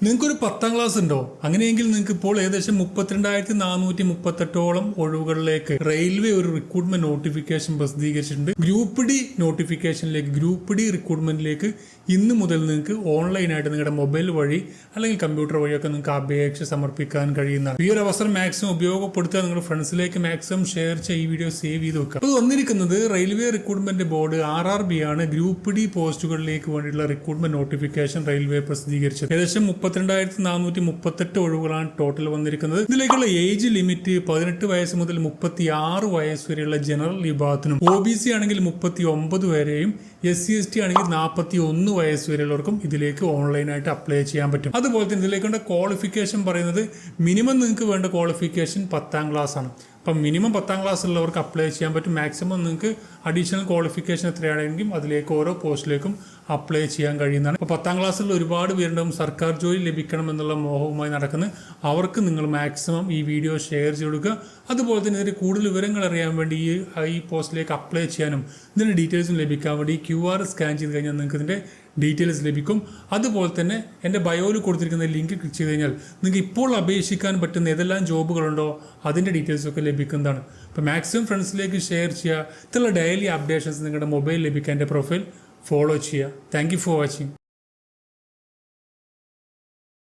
നിങ്ങൾക്കൊരു 10ാം ക്ലാസ് ഉണ്ടോ? അങ്ങനെയെങ്കിൽ നിങ്ങൾക്ക് ഇപ്പോൾ ഏകദേശം 32,438 ഒഴിവുകളിലേക്ക് റെയിൽവേ ഒരു റിക്രൂട്ട്മെന്റ് നോട്ടിഫിക്കേഷൻ പ്രസിദ്ധീകരിച്ചിട്ടുണ്ട്. ഗ്രൂപ്പ് ഡി നോട്ടിഫിക്കേഷനിലേക്ക്, ഗ്രൂപ്പ് ഡി റിക്രൂട്ട്മെന്റിലേക്ക് ഇന്ന് മുതൽ നിങ്ങൾക്ക് ഓൺലൈനായിട്ട് നിങ്ങളുടെ മൊബൈൽ വഴി അല്ലെങ്കിൽ കമ്പ്യൂട്ടർ വഴിയൊക്കെ നിങ്ങൾക്ക് അപേക്ഷ സമർപ്പിക്കാൻ കഴിയുന്നതാണ്. ഈ ഒരു അവസരം മാക്സിമം ഉപയോഗപ്പെടുത്തുക. നിങ്ങളുടെ ഫ്രണ്ട്സിലേക്ക് മാക്സിമം ഷെയർ ചെയ്യുക, ഈ വീഡിയോ സേവ് ചെയ്ത് വെക്കുക. അത് വന്നിരിക്കുന്നത് റെയിൽവേ റിക്രൂട്ട്മെന്റ് ബോർഡ് RRB ആണ് ഗ്രൂപ്പ് ഡി പോസ്റ്റുകളിലേക്ക് വേണ്ടിയിട്ടുള്ള റിക്രൂട്ട്മെന്റ് നോട്ടിഫിക്കേഷൻ റെയിൽവേ പ്രസിദ്ധീകരിച്ചത്. ഏകദേശം 32,438 ഒഴിവുകളാണ് ടോട്ടൽ വന്നിരിക്കുന്നത്. ഇതിലേക്കുള്ള ഏജ് ലിമിറ്റ് 18 വയസ്സ് മുതൽ 36 വയസ്സ് വരെയുള്ള ജനറൽ വിഭാഗത്തിനും, OBC ആണെങ്കിൽ 39 വരെയും, SC/ST ആണെങ്കിൽ 41 വയസ്സ് വരെയുള്ളവർക്കും ഇതിലേക്ക് ഓൺലൈനായിട്ട് അപ്ലൈ ചെയ്യാൻ പറ്റും. അതുപോലെ തന്നെ ഇതിലേക്കുള്ള ക്വാളിഫിക്കേഷൻ പറയുന്നത് മിനിമം നിങ്ങൾക്ക് വേണ്ട ക്വാളിഫിക്കേഷൻ 10ാം ക്ലാസ് ആണ്. അപ്പം മിനിമം 10ാം ക്ലാസ് ഉള്ളവർക്ക് അപ്ലൈ ചെയ്യാൻ പറ്റും. മാക്സിമം നിങ്ങൾക്ക് അഡീഷണൽ ക്വാളിഫിക്കേഷൻ എത്രയാണെങ്കിലും അതിലേക്ക് ഓരോ പോസ്റ്റിലേക്കും അപ്ലൈ ചെയ്യാൻ കഴിയുന്നതാണ്. അപ്പോൾ 10ാം ക്ലാസ്സിൽ ഒരുപാട് പേരുണ്ടാവും സർക്കാർ ജോലി ലഭിക്കണം എന്നുള്ള മോഹവുമായി നടക്കുന്നത്. അവർക്ക് നിങ്ങൾ മാക്സിമം ഈ വീഡിയോ ഷെയർ ചെയ്ത് കൊടുക്കുക. അതുപോലെ തന്നെ ഇതിന് കൂടുതൽ വിവരങ്ങൾ അറിയാൻ വേണ്ടി ഈ പോസ്റ്റിലേക്ക് അപ്ലൈ ചെയ്യാനും ഇതിൻ്റെ ഡീറ്റെയിൽസും ലഭിക്കാൻ വേണ്ടി QR സ്കാൻ ചെയ്ത് കഴിഞ്ഞാൽ നിങ്ങൾക്ക് ഇതിൻ്റെ ഡീറ്റെയിൽസ് ലഭിക്കും. അതുപോലെ തന്നെ എൻ്റെ ബയോയിൽ കൊടുത്തിരിക്കുന്ന ലിങ്ക് ക്ലിക്ക് ചെയ്ത് കഴിഞ്ഞാൽ നിങ്ങൾക്ക് ഇപ്പോൾ അപേക്ഷിക്കാൻ പറ്റുന്ന ഏതെല്ലാം ജോബുകളുണ്ടോ അതിൻ്റെ ഡീറ്റെയിൽസൊക്കെ ലഭിക്കുന്നതാണ്. അപ്പോൾ മാക്സിമം ഫ്രണ്ട്സിലേക്ക് ഷെയർ ചെയ്യുക. ഇതുള്ള ഡെയിലി അപ്ഡേഷൻസ് നിങ്ങളുടെ മൊബൈൽ ലഭിക്കാൻ എൻ്റെ പ്രൊഫൈൽ ഫോളോ ചെയ്യുക. Thank you for watching.